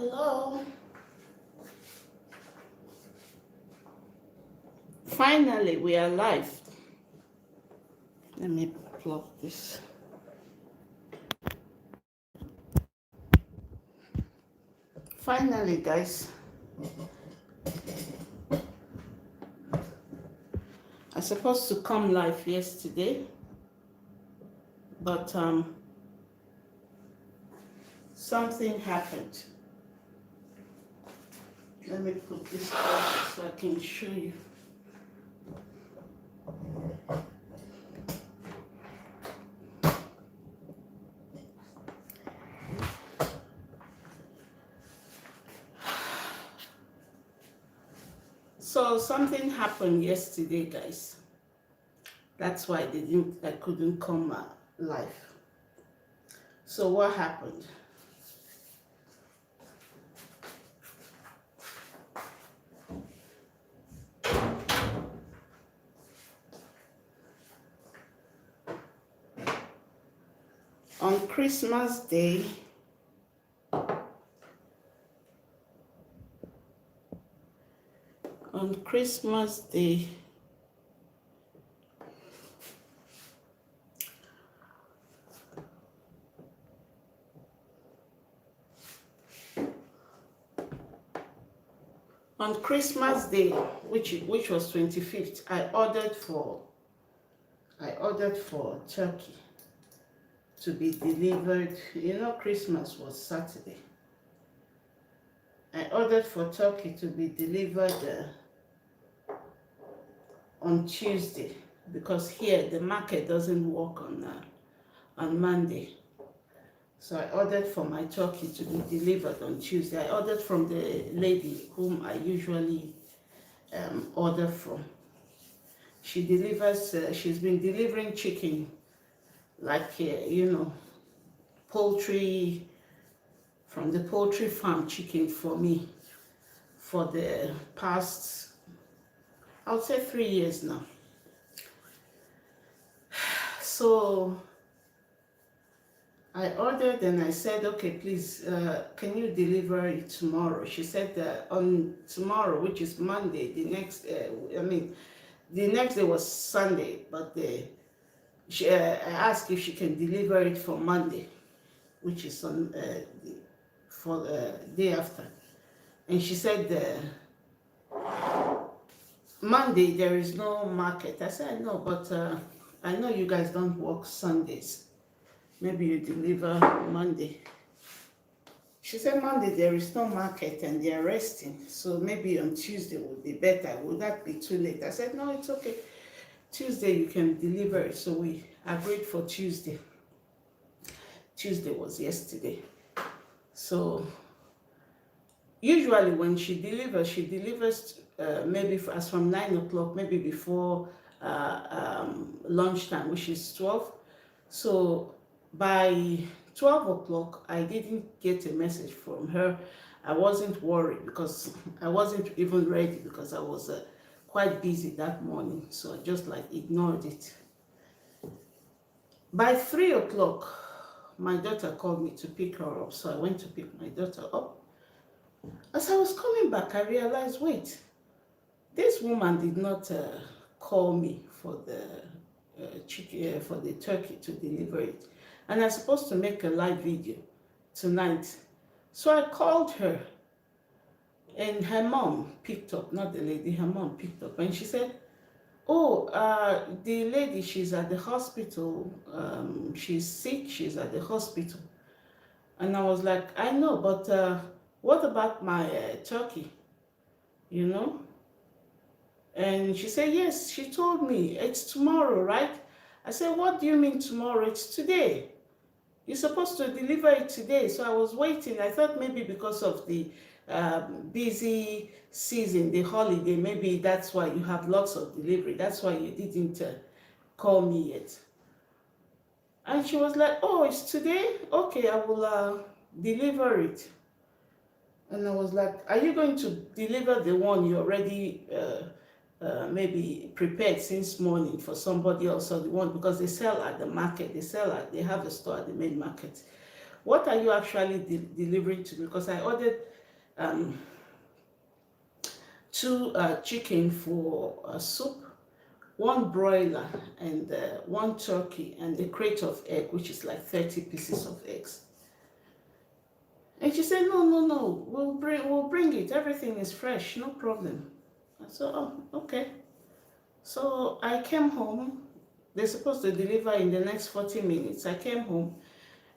Hello. Finally, we are live. Let me plug this. Finally, guys. I was supposed to come live yesterday, but something happened. Let me put this up so I can show you. So something happened yesterday, guys. That's why I couldn't come live. So what happened? On Christmas Day, on Christmas Day, which was 25th, I ordered for turkey to be delivered. You know, Christmas was Saturday. I ordered for turkey to be delivered on Tuesday, because here the market doesn't work on Monday. So I ordered for my turkey to be delivered on Tuesday. I ordered from the lady whom I usually order from. She delivers, she's been delivering chicken, like, poultry, from the poultry farm chicken for me for the past, I would say 3 years now. So I ordered and I said, okay, please, can you deliver it tomorrow? She said on tomorrow, which is Monday, the next day was Sunday, but I asked if she can deliver it for Monday, which is on for the day after. And she said, Monday there is no market. I said, no, but I know you guys don't work Sundays. Maybe you deliver Monday. She said, Monday there is no market and they're resting, so maybe on Tuesday would be better. Would that be too late? I said, no, it's okay. Tuesday you can deliver it. So we agreed for Tuesday. Tuesday was yesterday. So usually when she delivers maybe as from 9 o'clock, maybe before lunchtime, which is 12. So by 12 o'clock, I didn't get a message from her. I wasn't worried because I wasn't even ready, because I was quite busy that morning. So I just ignored it. By 3 o'clock, my daughter called me to pick her up. So I went to pick my daughter up. As I was coming back, I realized, wait, this woman did not call me for the for the turkey to deliver it. And I'm supposed to make a live video tonight. So I called her, and her mom picked up, not the lady, her mom picked up, and she said, oh, the lady, she's at the hospital, she's sick, she's at the hospital. And I was like, I know, but what about my turkey, And she said, yes, she told me, it's tomorrow, right? I said, what do you mean tomorrow? It's today. You're supposed to deliver it today. So I was waiting. I thought maybe because of the busy season, the holiday, maybe that's why you have lots of delivery. That's why you didn't call me yet. And she was like, oh, it's today? Okay, I will deliver it. And I was like, are you going to deliver the one you already maybe prepared since morning for somebody else, or the one, because they sell at the market, they have a store at the main market. What are you actually delivering to me? Because I ordered two chicken for soup, one broiler, and one turkey, and a crate of egg, which is like 30 pieces of eggs. And she said, no, no, no, we'll bring it. Everything is fresh, no problem. I said, oh, okay. So I came home. They're supposed to deliver in the next 40 minutes. I came home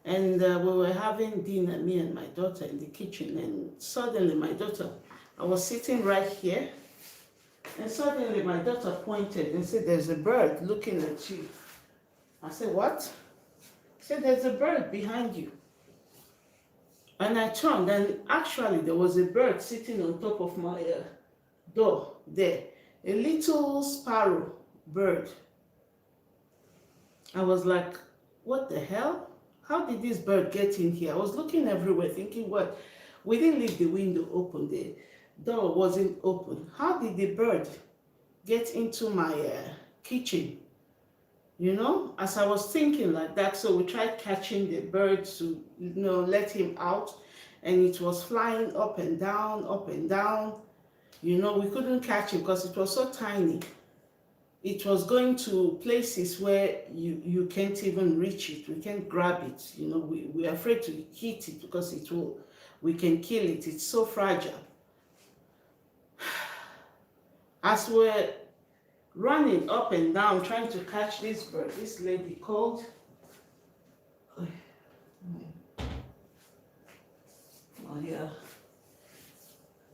and we were having dinner, me and my daughter in the kitchen. And suddenly my daughter, I was sitting right here. And suddenly my daughter pointed and said, there's a bird looking at you. I said, what? She said, there's a bird behind you. And I turned, and actually there was a bird sitting on top of my door there. A little sparrow bird. I was like, what the hell? How did this bird get in here? I was looking everywhere thinking, what? We didn't leave the window open. The door wasn't open. How did the bird get into my kitchen? You know, as I was thinking like that, so we tried catching the bird to, let him out, and it was flying up and down, up and down. We couldn't catch it because it was so tiny. It was going to places where you can't even reach it. We can't grab it. We're afraid to hit it because we can kill it. It's so fragile. As we're running up and down trying to catch this bird, this lady called. Oh yeah,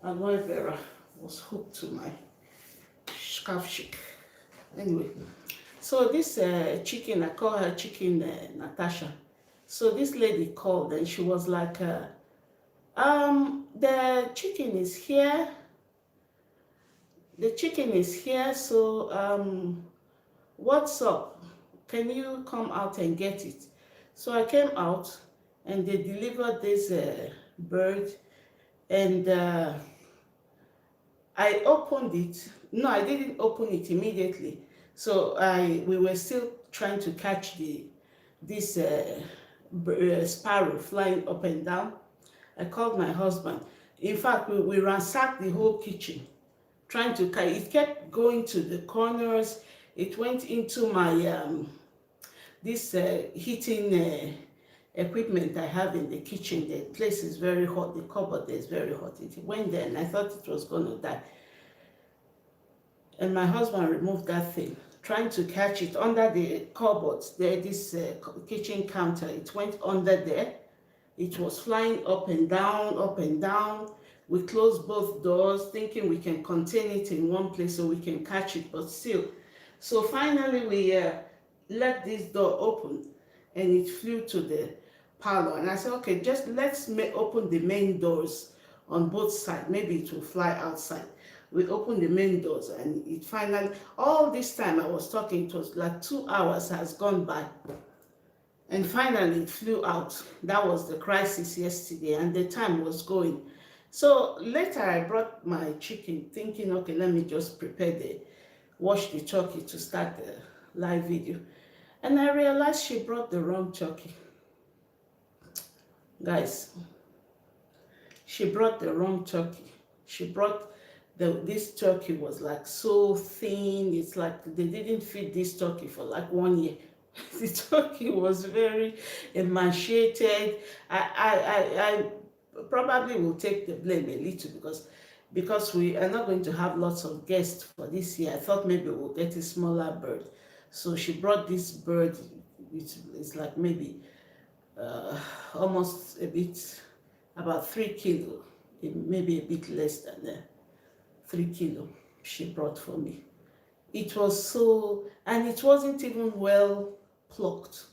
aloe vera was hooked to my scarf chick. Anyway, so this chicken, I call her chicken Natasha. So this lady called and she was like, the chicken is here. The chicken is here, so what's up? Can you come out and get it? So I came out and they delivered this bird, and I opened it. No, I didn't open it immediately. So we were still trying to catch this sparrow flying up and down. I called my husband. In fact, we ransacked the whole kitchen trying to catch. It kept going to the corners. It went into my this heating equipment I have in the kitchen. The place is very hot. The cupboard is very hot. It went there and I thought it was going to die. And my husband removed that thing, trying to catch it under the cupboards. There, this kitchen counter, it went under there. It was flying up and down, up and down. We closed both doors, thinking we can contain it in one place so we can catch it, but still. So finally, we let this door open, and it flew to the parlor. And I said, okay, just let's open the main doors on both sides. Maybe it will fly outside. We opened the main doors, and it finally, all this time I was talking, it was like 2 hours has gone by. And finally, it flew out. That was the crisis yesterday, and the time was going. So later, I brought my chicken, thinking, okay, let me just wash the turkey to start the live video. And I realized she brought the wrong turkey. Guys, she brought the wrong turkey. She brought this turkey was like so thin. It's like they didn't feed this turkey for like 1 year. The turkey was very emaciated. I probably will take the blame a little because we are not going to have lots of guests for this year. I thought maybe we'll get a smaller bird. So she brought this bird, which is like maybe almost about 3 kilo, maybe a bit less than 3 kilo she brought for me. It was so, and it wasn't even well plucked,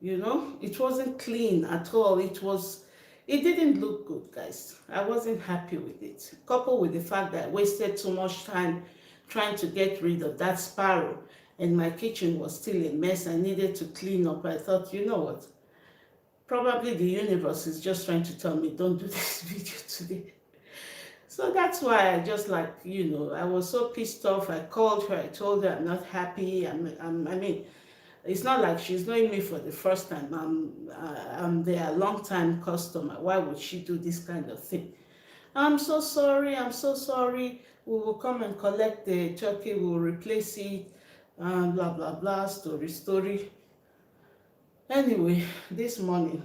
it wasn't clean at all. It didn't look good, guys. I wasn't happy with it, coupled with the fact that I wasted so much time trying to get rid of that sparrow, and my kitchen was still a mess. I needed to clean up. I thought, you know what, probably the universe is just trying to tell me, don't do this video today. So that's why I just I was so pissed off. I called her. I told her I'm not happy. I mean, it's not like she's knowing me for the first time. I'm their long-time customer. Why would she do this kind of thing? I'm so sorry, I'm so sorry. We will come and collect the turkey, we will replace it, and blah, blah, blah, story. Anyway, this morning,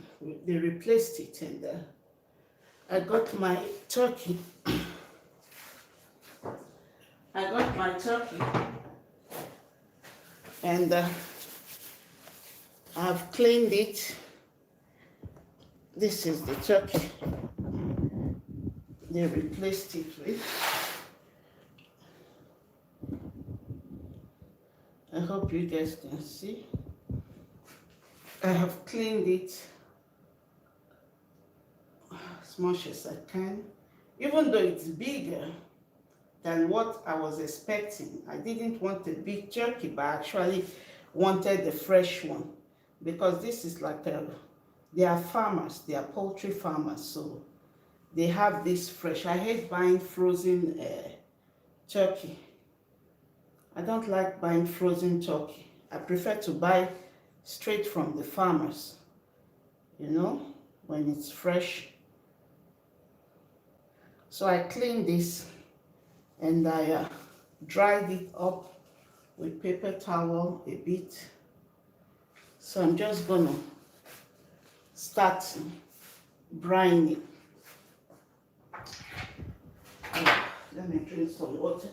they replaced it, and I got my turkey. I got my turkey, and I've cleaned it. This is the turkey they replaced it with. I hope you guys can see. I have cleaned it as much as I can, even though it's bigger than what I was expecting. I didn't want a big turkey, but I actually wanted the fresh one, because this is like they are farmers, they are poultry farmers, so they have this fresh. I hate buying frozen turkey. I don't like buying frozen turkey. I prefer to buy straight from the farmers, you know, when it's fresh. So I cleaned this, and I dried it up with paper towel a bit. So I'm just gonna start brining it. Let me drink some water.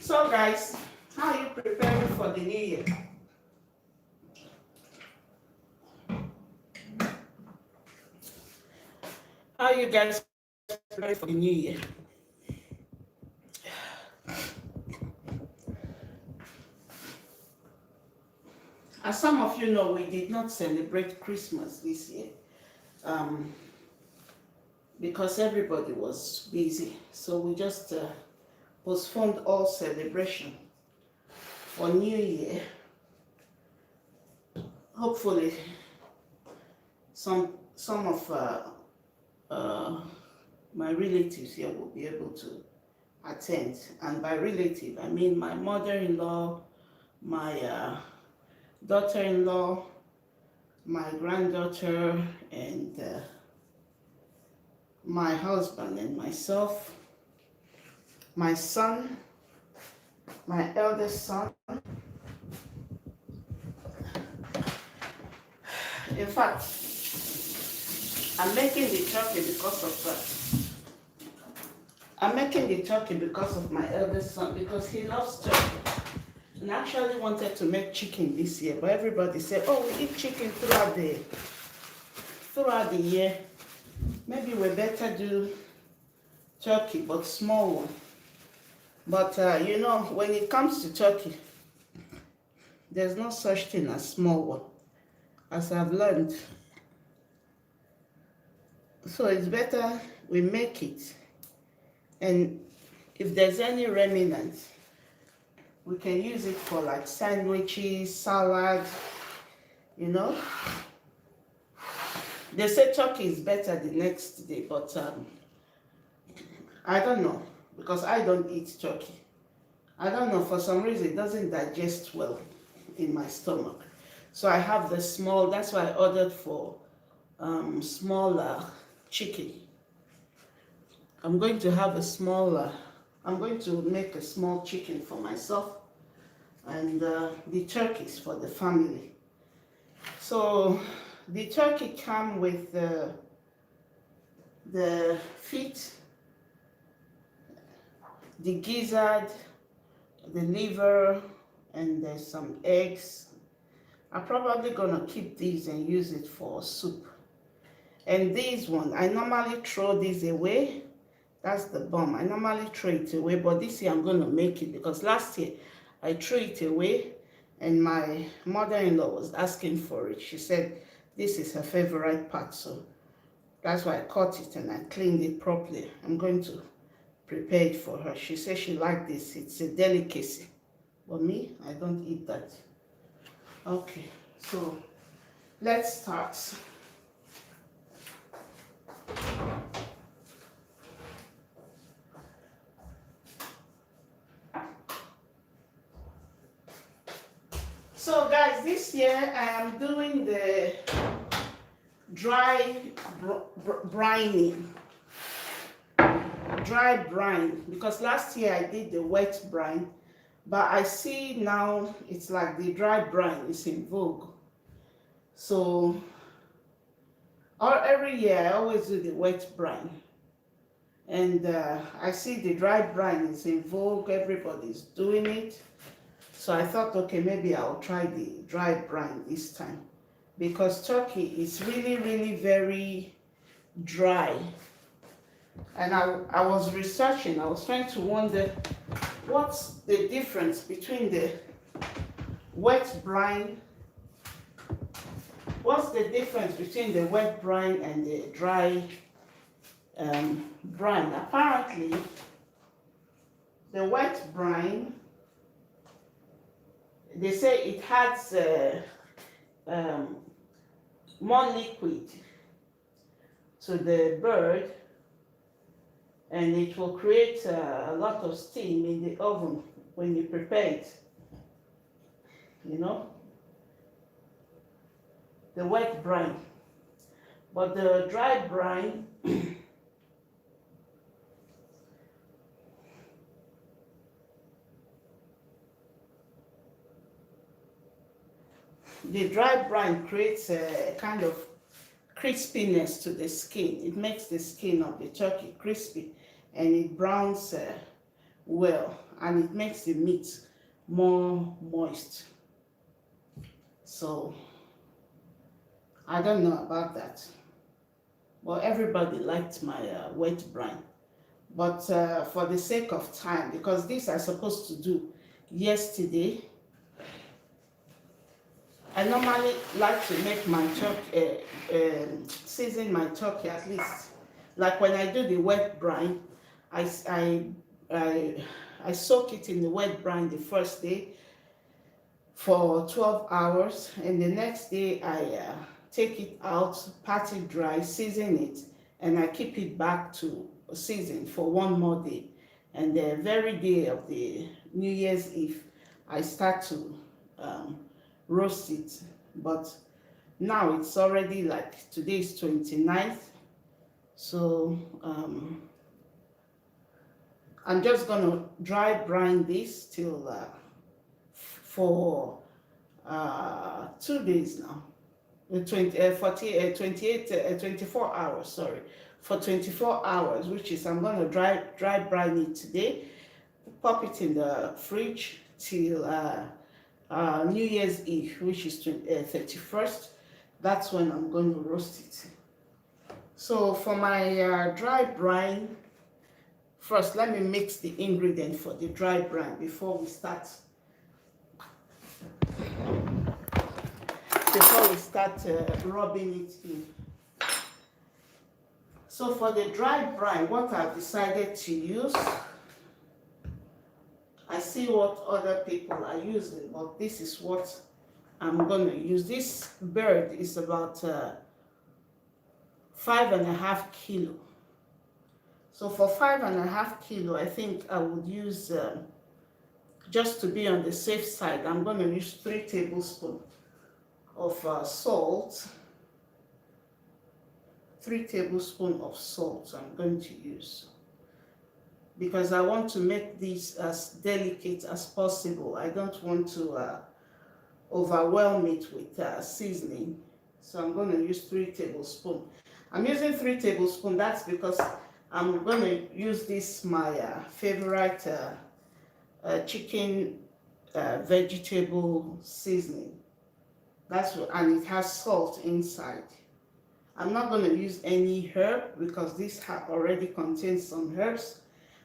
So guys, how are you preparing for the new year? How are you guys preparing for the new year? As some of you know, we did not celebrate Christmas this year because everybody was busy. So we just postponed all celebration for New Year. Hopefully, some of my relatives here will be able to attend. And by relative, I mean my mother-in-law, my daughter-in-law, my granddaughter, and my husband and myself, my son, my eldest son. In fact, I'm making the turkey because of my eldest son, because he loves turkey. And I actually wanted to make chicken this year, but everybody said, oh, we eat chicken throughout the year. Maybe we better do turkey, but small one. But you know, when it comes to turkey, there's no such thing as small one, as I've learned. So it's better we make it, and if there's any remnant, we can use it for like sandwiches, salad, you know. They say turkey is better the next day, but I don't know, because I don't eat turkey. I don't know, for some reason it doesn't digest well in my stomach. So I have the small, that's why I ordered for smaller chicken. I'm going to have a smaller, I'm going to make a small chicken for myself, and the turkeys for the family. So the turkey came with the feet, the gizzard, the liver, and there's some eggs. I'm probably gonna keep these and use it for soup. And these one, I normally throw these away. That's the bum. I normally throw it away, but this year I'm gonna make it, because last year I threw it away and my mother-in-law was asking for it. She said this is her favorite part, so that's why I cut it and I cleaned it properly. I'm going to prepare it for her. She said she liked this. It's a delicacy. But me, I don't eat that. Okay, so Let's start. So guys, this year I am doing the dry brining. Dry brine, because last year I did the wet brine, but I see now it's like the dry brine is in vogue. So every year I always do the wet brine, and I see the dry brine is in vogue, everybody's doing it. So I thought, okay, maybe I'll try the dry brine this time, because turkey is really very dry. And I was researching, I was trying to wonder what's the difference between the wet brine, what's the difference between the wet brine and the dry brine. Apparently, the wet brine, they say it has more liquid to the bird, and it will create a lot of steam in the oven when you prepare it, you know, the wet brine. But the dry brine, the dry brine creates a kind of crispiness to the skin. It makes the skin of the turkey crispy, and it browns well, and it makes the meat more moist. So I don't know about that. Well, everybody liked my wet brine, but for the sake of time, because this I supposed to do yesterday, I normally like to make my turkey, season my turkey at least. Like when I do the wet brine, I soak it in the wet brine the first day for 12 hours, and the next day I take it out, pat it dry, season it, and I keep it back to season for one more day. And the very day of the New Year's Eve, I start to roast it. But now it's already like today's 29th, so I'm just gonna dry brine this till for 2 days now, 24 hours, sorry, for 24 hours, which is I'm gonna dry brine it today, pop it in the fridge till New Year's Eve, which is 31st. That's when I'm going to roast it. So for my dry brine, first let me mix the ingredient for the dry brine before we start. Rubbing it in. So for the dry brine, what I've decided to use, I see what other people are using, but this is what I'm going to use. This bird is about 5.5 kilo. So for 5.5 kilo, I think I would use, just to be on the safe side, I'm going to use 3 tablespoons of salt. 3 tablespoons of salt I'm going to use, because I want to make this as delicate as possible. I don't want to overwhelm it with seasoning. So I'm going to use 3 tablespoons. I'm using 3 tablespoons. That's because I'm going to use this, my favorite chicken vegetable seasoning. That's what, and it has salt inside. I'm not going to use any herb because this already contains some herbs,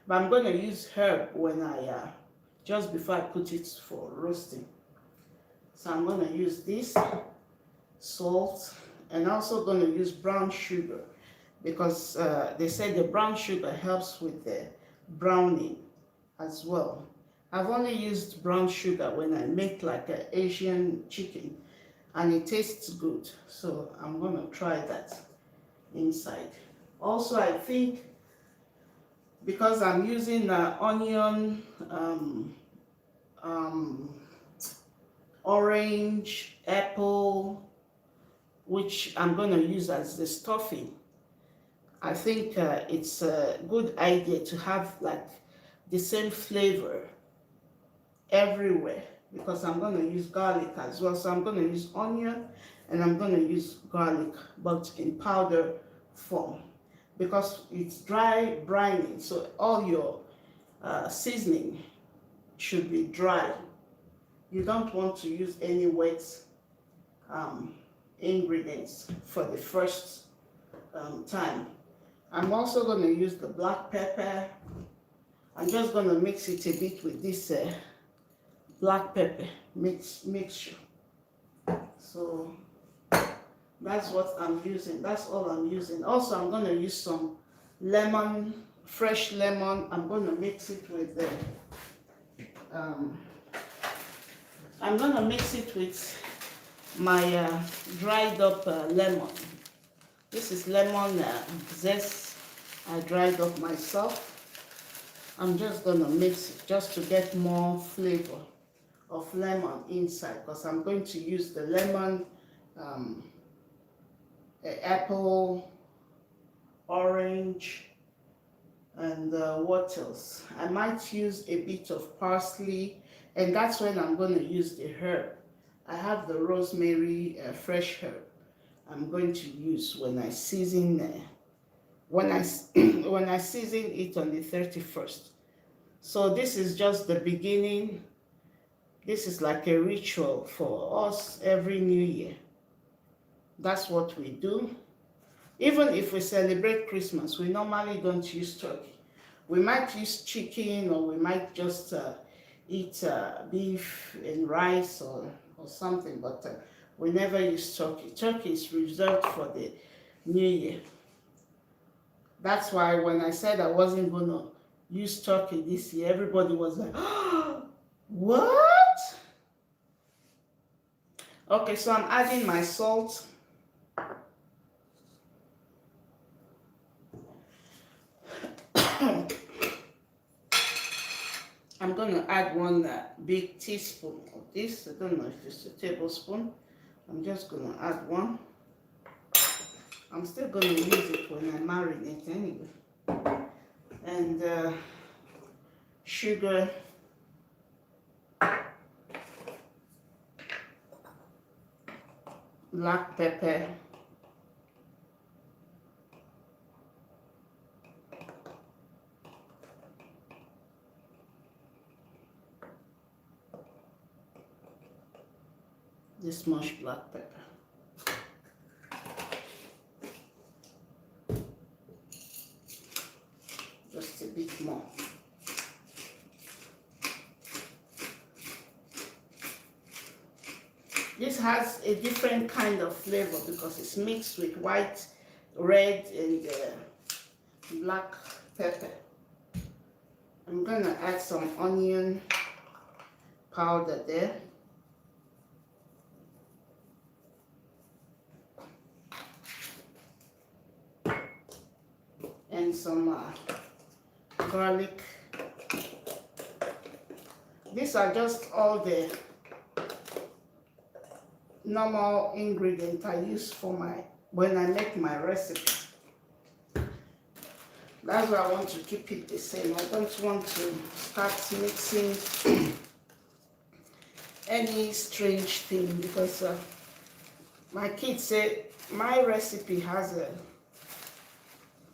but I'm going to use herb when I just before I put it for roasting. So I'm going to use this salt, and also going to use brown sugar, because they say the brown sugar helps with the browning as well. I've only used brown sugar when I make like an Asian chicken. and it tastes good. So I'm gonna try that inside. Also, I think because I'm using onion, um, orange, apple, which I'm gonna use as the stuffing, I think it's a good idea to have like the same flavor everywhere, because I'm going to use garlic as well. So I'm going to use onion and I'm going to use garlic, but in powder form, because it's dry brining. So all your seasoning should be dry. You don't want to use any wet um, ingredients for the first time. I'm also going to use the black pepper. I'm just going to mix it a bit with this black pepper mixture. So that's what I'm using. That's all I'm using. Also, I'm going to use some lemon, fresh lemon. I'm going to mix it with the I'm going to mix it with my dried up lemon. This is lemon zest I dried up myself. I'm just going to mix it just to get more flavor of lemon inside, because I'm going to use the lemon, apple, orange, and what else? I might use a bit of parsley, and that's when I'm going to use the herb. I have the rosemary fresh herb I'm going to use when I season when I season it on the 31st. So this is just the beginning. This is like a ritual for us every New Year. That's what we do. Even if we celebrate Christmas, we normally don't use turkey. We might use chicken, or we might just eat beef and rice or something, but we never use turkey. Turkey is reserved for the New Year. That's why when I said I wasn't going to use turkey this year, everybody was like, oh, what? Okay, so I'm adding my salt. I'm going to add one big teaspoon of this. I don't know if it's a tablespoon. I'm just going to add one. I'm still going to use it when I marinate anyway. And sugar. Black pepper. This much black pepper. Just a bit more. This has a different kind of flavor because it's mixed with white, red, and black pepper. I'm gonna add some onion powder there. And some garlic. These are just all the normal ingredients I use for when I make my recipe. That's why I want to keep it the same. I don't want to start mixing any strange thing, because my kids say my recipe has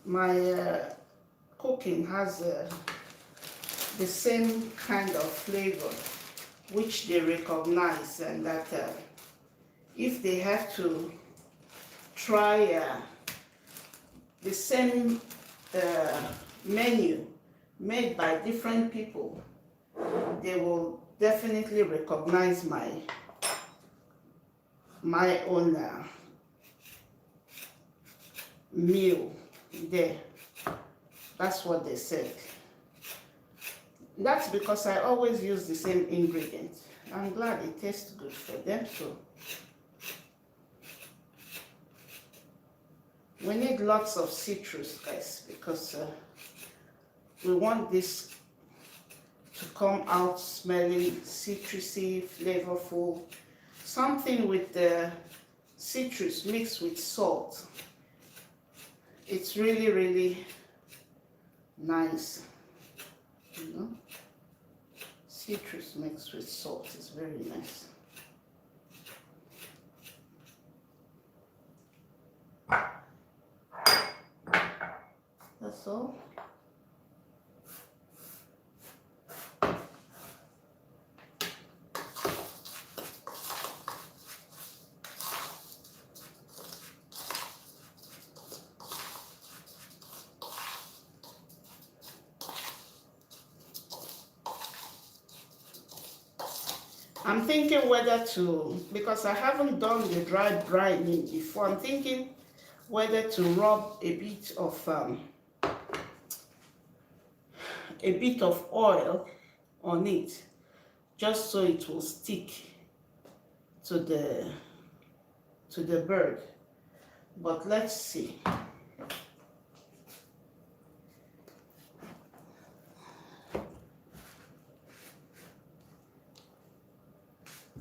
my cooking has the same kind of flavor which they recognize, and that if they have to try the same menu made by different people, they will definitely recognize my own meal there. That's what they said. That's because I always use the same ingredients. I'm glad it tastes good for them, so We need lots of citrus, guys, because we want this to come out smelling citrusy, flavorful. Something with the citrus mixed with salt. It's really, really nice. You know? Citrus mixed with salt is very nice. That's all. I'm thinking whether to, because I haven't done the dry brining before, I'm thinking whether to rub a bit of oil on it, just so it will stick to the bird. But let's see.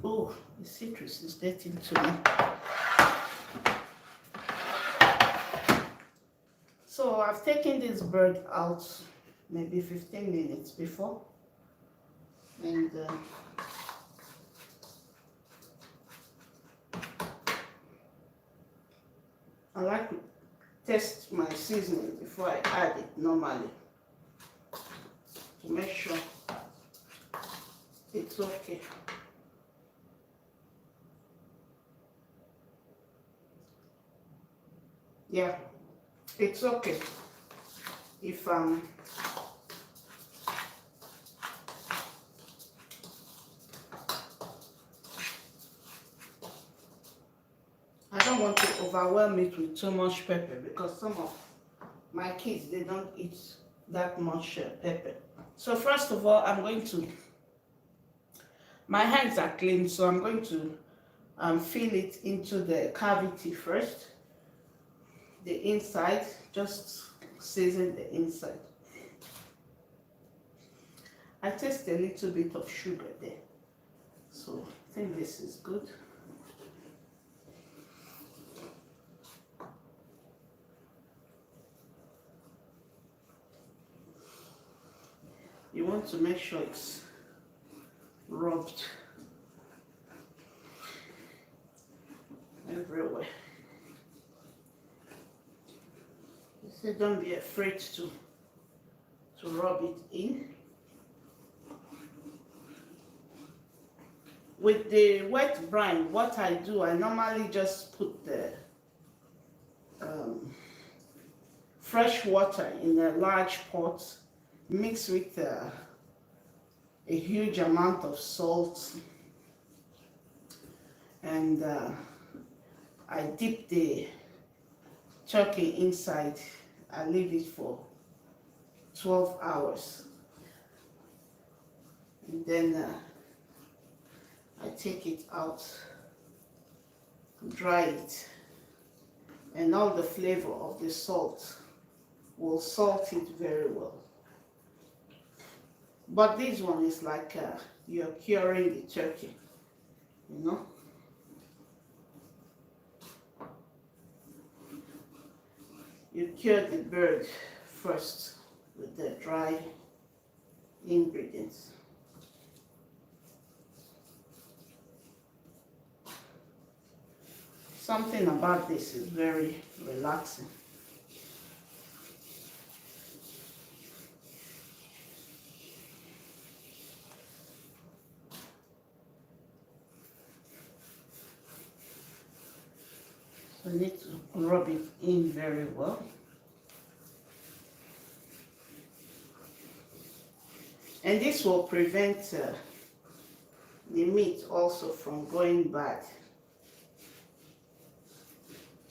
Oh, the citrus is getting to me. So I've taken this bird out maybe 15 minutes before, and I like to test my seasoning before I add it normally to make sure it's okay. Yeah, it's okay. If I don't want to overwhelm it with too much pepper, because some of my kids, they don't eat that much pepper. So first of all, my hands are clean, so I'm going to fill it into the cavity first. The inside, just season the inside. I taste a little bit of sugar there, so I think this is good. You want to make sure it's rubbed everywhere. So don't be afraid to rub it in. With the wet brine, what I do, I normally just put the fresh water in a large pot, mix with a huge amount of salt, and I dip the turkey inside. I leave it for 12 hours. And then I take it out, dry it, and all the flavor of the salt will salt it very well. But this one is like you're curing the turkey, you know. You cure the bird first with the dry ingredients. Something about this is very relaxing. So you need to rub it in very well. And this will prevent the meat also from going bad.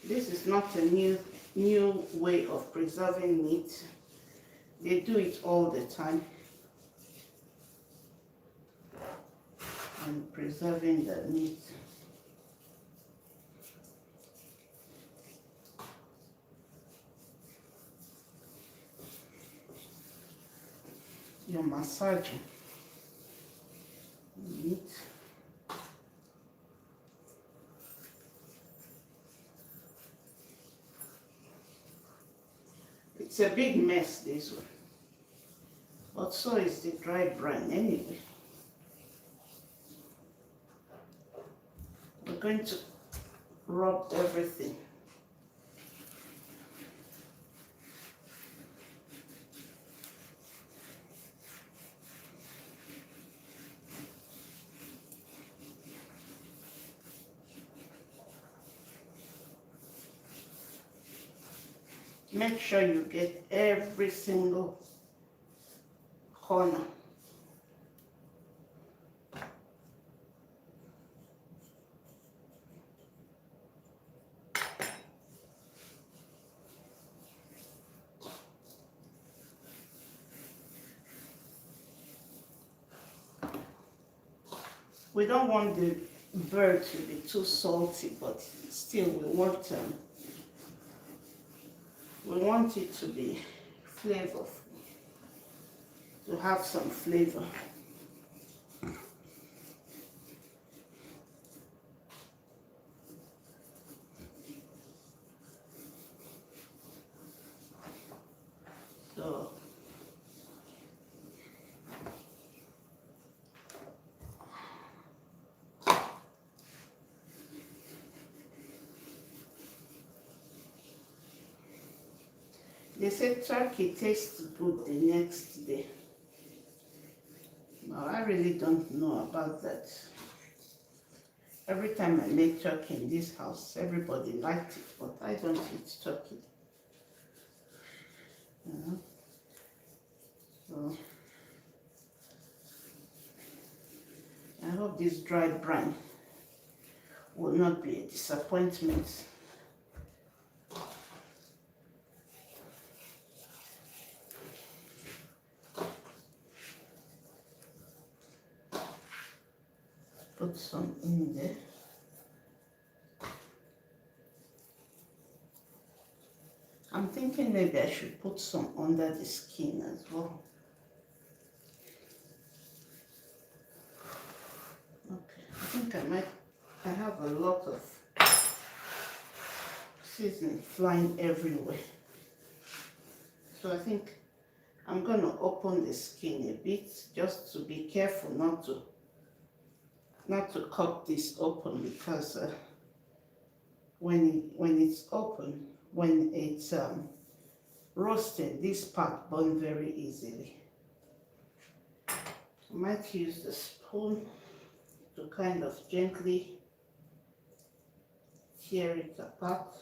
This is not a new way of preserving meat. They do it all the time. And preserving the meat. you're massaging it. It's a big mess, this one, but so is the dry brine anyway. We're going to rub everything. Make sure you get every single corner. We don't want the bird to be too salty, but still we want it to be flavorful, to have some flavor. So they say turkey tastes good the next day. Now, I really don't know about that. Every time I make turkey in this house, everybody liked it, but I don't eat turkey. So I hope this dry brine will not be a disappointment. Put some in there. I'm thinking maybe I should put some under the skin as well. Okay, I think I have a lot of seasoning flying everywhere. So I think I'm going to open the skin a bit, just to be careful not to cut this open, because when it's open, when it's roasted, this part burns very easily. I might use the spoon to kind of gently tear it apart.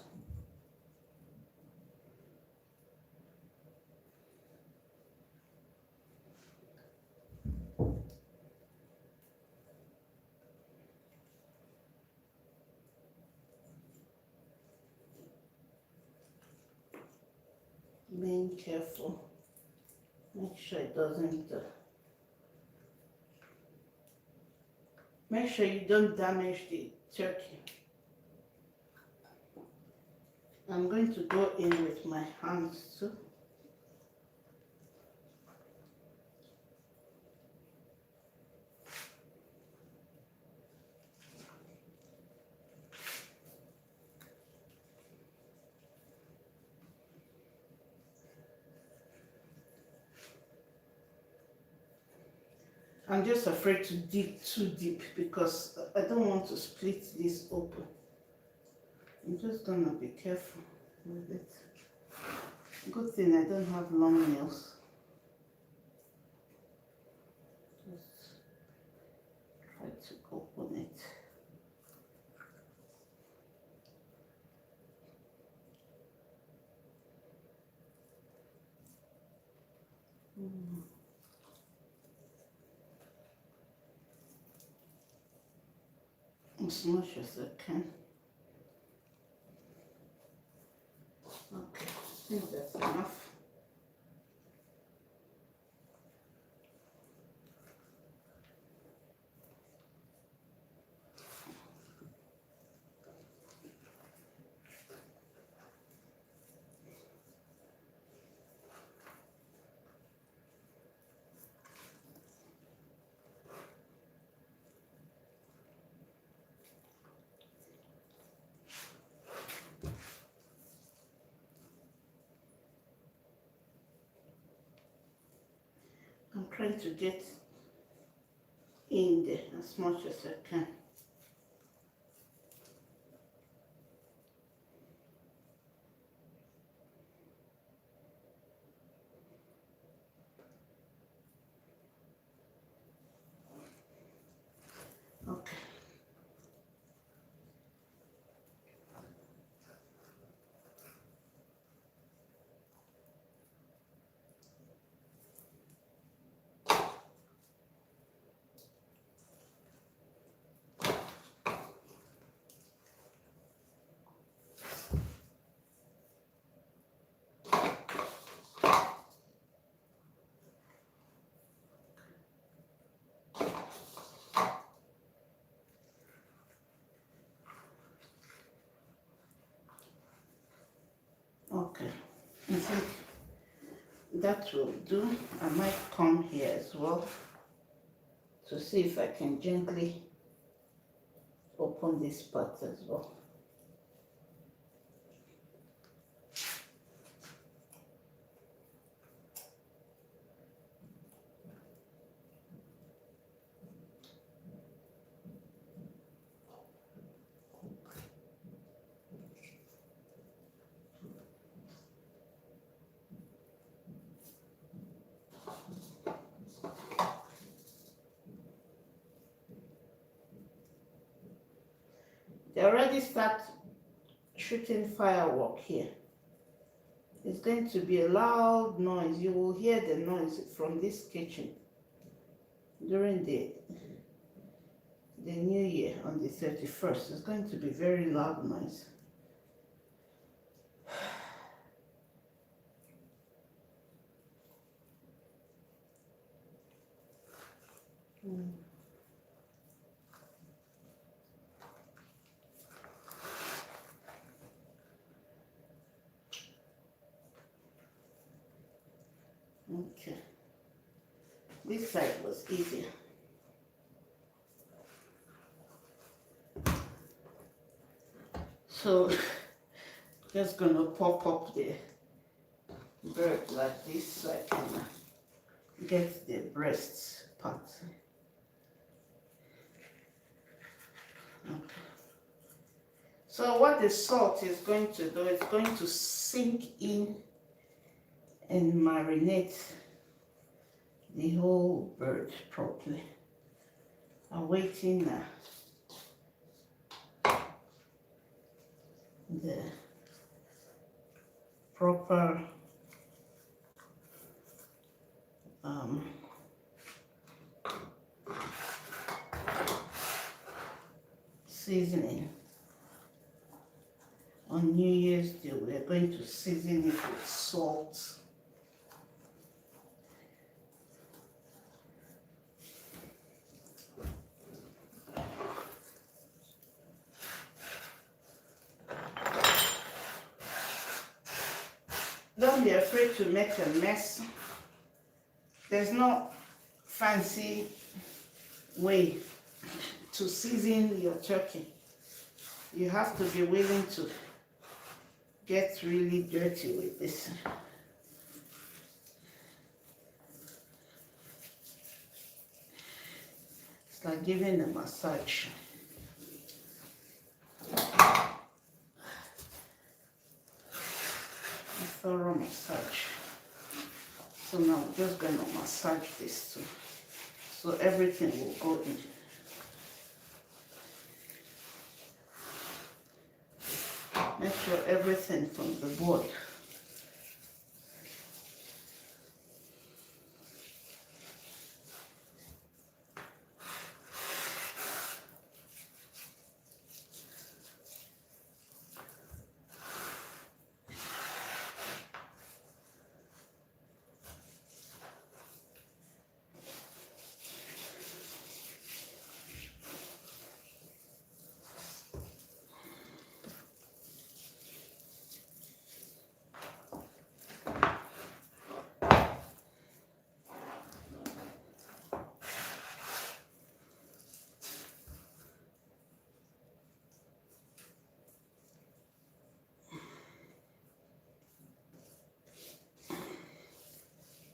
Being careful, make sure it doesn't, make sure you don't damage the turkey. I'm going to go in with my hands too. I'm just afraid to dig too deep because I don't want to split this open. I'm just gonna be careful with it. Good thing I don't have long nails. Just try to open it. As much as I can. Okay, I think that's enough. trying to get in there as much as I can. Okay. Okay. I think that will do. I might come here as well to see if I can gently open this part as well. They already start shooting firework here. It's going to be a loud noise. You will hear the noise from this kitchen during the new year on the 31st. It's going to be very loud noise. Okay. This side was easier. So just gonna pop up the bird like this so I can get the breast part. Okay. So what the salt is going to do, it's going to sink in and marinate the whole bird properly. Awaiting the proper seasoning. On New Year's Day, we're going to season it with salt. Don't be afraid to make a mess. There's no fancy way to season your turkey. You have to be willing to get really dirty with this. It's like giving a massage. A thorough massage. So now I'm just going to massage this too. So everything will go in. Make sure everything from the board.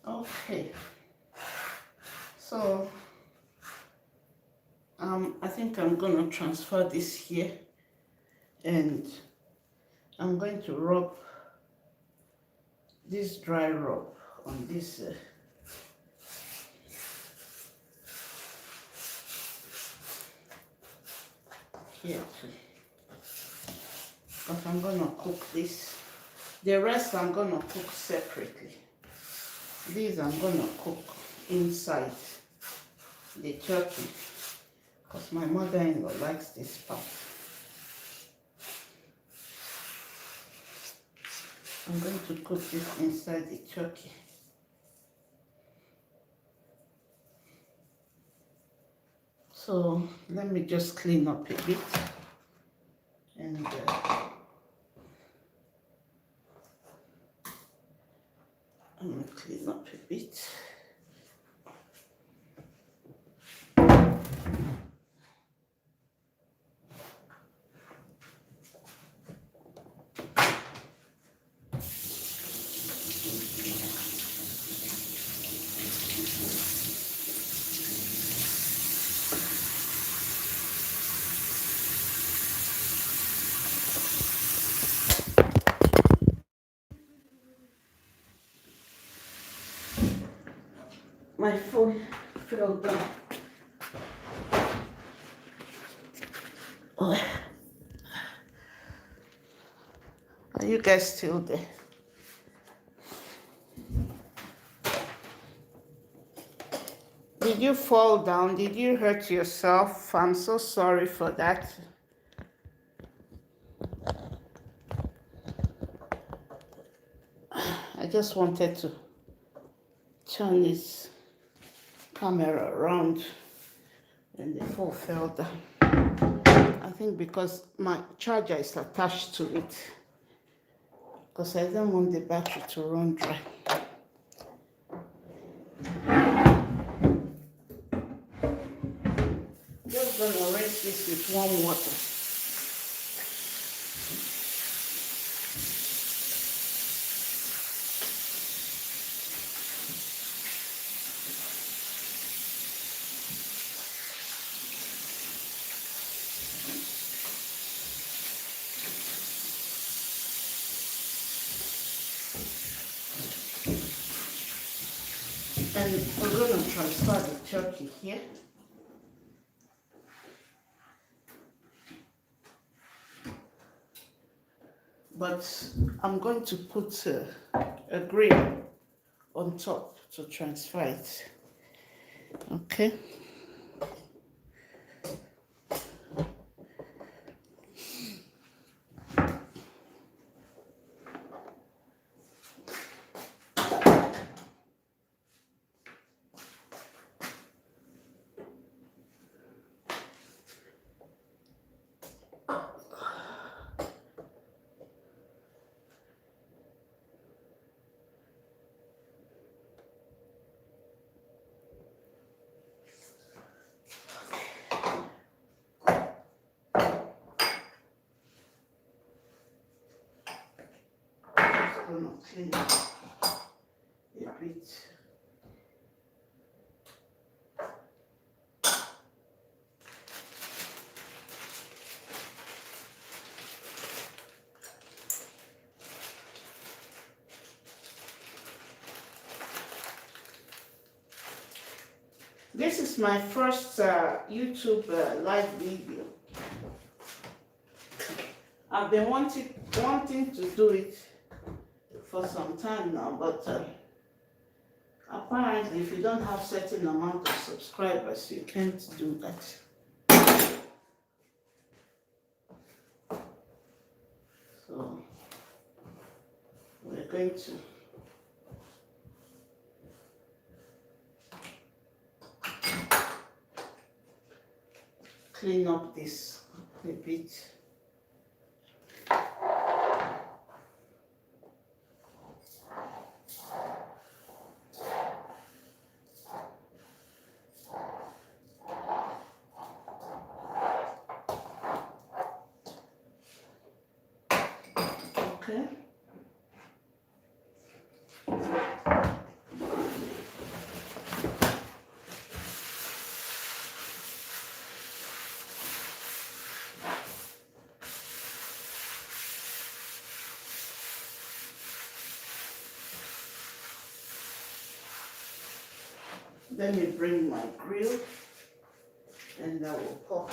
Okay. So I think I'm gonna transfer this here, and I'm going to rub this dry rub on this here too, because I'm gonna cook this. The rest I'm gonna cook separately. These I'm gonna cook inside the turkey, because my mother-in-law likes this part. I'm going to cook this inside the turkey. So let me just clean up a bit, and I'm going to clean up a bit. My phone fell down. Oh. Are you guys still there? Did you fall down? Did you hurt yourself? I'm so sorry for that. I just wanted to turn this camera around and the phone fell down. I think because my charger is attached to it, because I don't want the battery to run dry. Just gonna rinse this with warm water. And we're going to transfer the turkey here. But I'm going to put a grill on top to transfer it. Okay. Going to clean a bit. This is my first YouTube live video. I've been wanting to do it for some time now, but apparently if you don't have certain amount of subscribers, you can't do that. So we're going to clean up this a bit. Okay. Let me bring my grill and I will pop.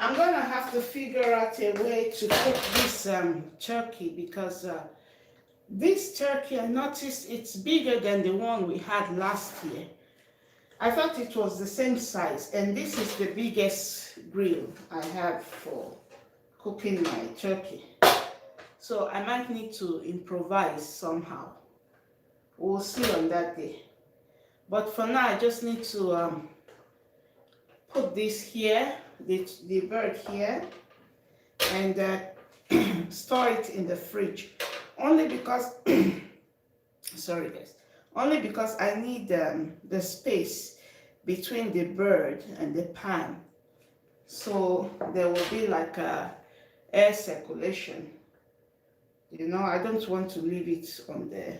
I'm gonna have to figure out a way to cook this turkey because this turkey, I noticed it's bigger than the one we had last year. I thought it was the same size, and this is the biggest grill I have for cooking my turkey. So I might need to improvise somehow. We'll see on that day. But for now, I just need to put this here, the bird here, and store it in the fridge. Only because, sorry guys, only because I need the space between the bird and the pan. So there will be like a air circulation. You know, I don't want to leave it on the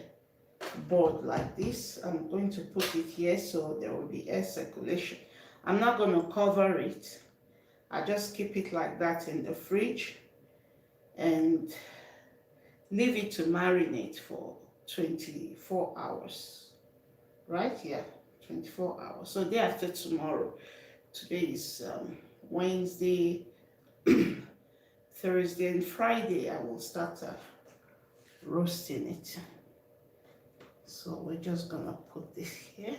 board like this. I'm going to put it here so there will be air circulation. I'm not going to cover it. I just keep it like that in the fridge and leave it to marinate for 24 hours. Right? Yeah, 24 hours. So day after tomorrow. Today is Wednesday, Thursday, and Friday. I will start roasting it. So we're just gonna put this here.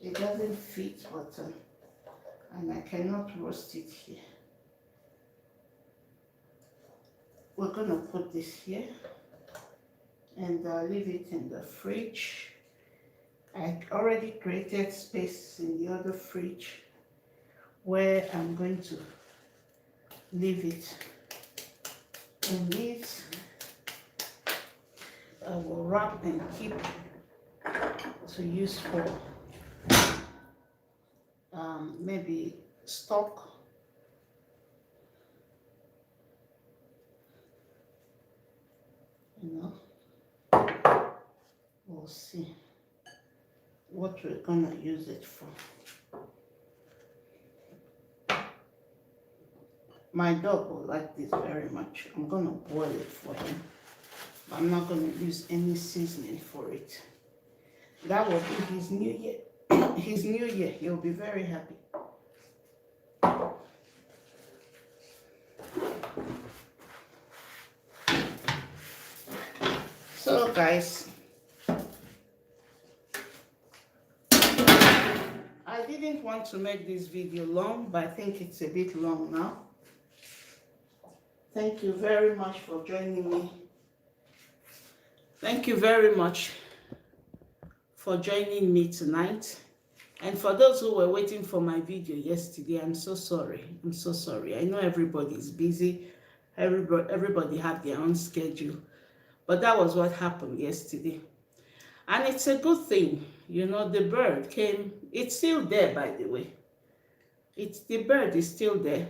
It doesn't fit, but and I cannot roast it here. We're gonna put this here and leave it in the fridge. I already created space in the other fridge where I'm going to leave it. And this I will wrap and keep to use for maybe stock. You know, we'll see what we're gonna use it for. My dog will like this very much. I'm gonna boil it for him. I'm not gonna use any seasoning for it. That will be his new year. His new year, he'll be very happy. So guys, I didn't want to make this video long, but I think it's a bit long now. Thank you very much for joining me. Thank you very much for joining me tonight. And for those who were waiting for my video yesterday, I'm so sorry. I'm so sorry. I know everybody is busy. Everybody had their own schedule. But that was what happened yesterday. And it's a good thing. You know, the bird came. It's still there, by the way. The bird is still there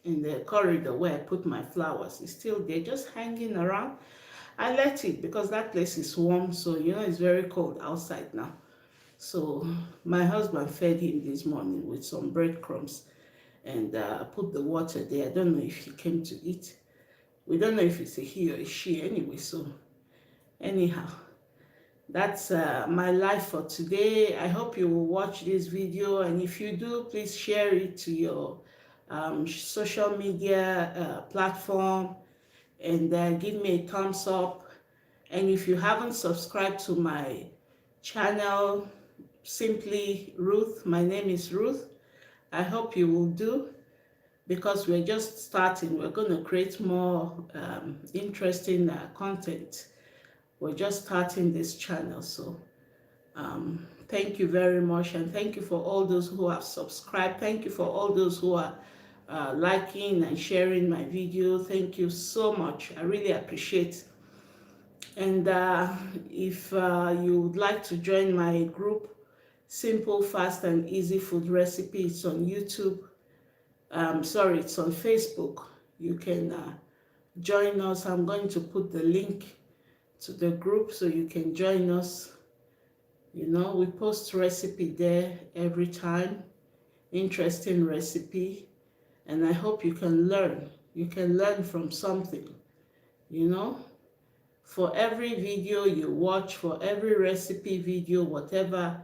in the corridor where I put my flowers. It's still there, just hanging around. I let it because that place is warm. So, you know, it's very cold outside now. So my husband fed him this morning with some breadcrumbs and put the water there. I don't know if he came to eat. We don't know if it's a he or a she anyway. So anyhow, that's my life for today. I hope you will watch this video. And if you do, please share it to your social media platform and give me a thumbs up. And if you haven't subscribed to my channel, simply Ruth, my name is Ruth, I hope you will do, because we're just starting. We're going to create more interesting content. We're just starting this channel. So thank you very much, and thank you for all those who have subscribed. Thank you for all those who are liking and sharing my video. Thank you so much. I really appreciate. And if you would like to join my group, Simple, Fast, and Easy Food Recipe, it's on YouTube. Sorry, it's on Facebook. You can join us. I'm going to put the link to the group so you can join us. You know, we post recipe there every time, interesting recipe, and I hope you can learn. You can learn from something, you know. For every video you watch, for every recipe video, whatever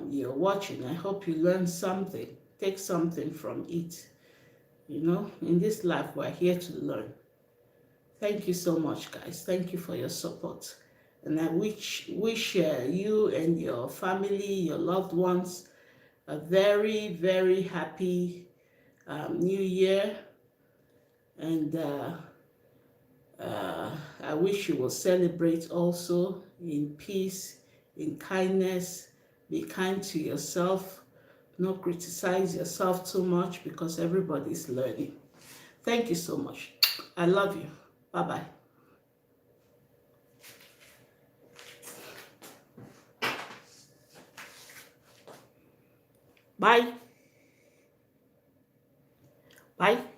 you're watching, I hope you learn something, take something from it. You know, in this life, we're here to learn. Thank you so much, guys. Thank you for your support. And I wish you and your family, your loved ones, a very, very happy new year. And I wish you will celebrate also in peace, in kindness. Be kind to yourself. Not criticize yourself too much, because everybody's learning. Thank you so much. I love you. Bye-bye. Bye. Bye.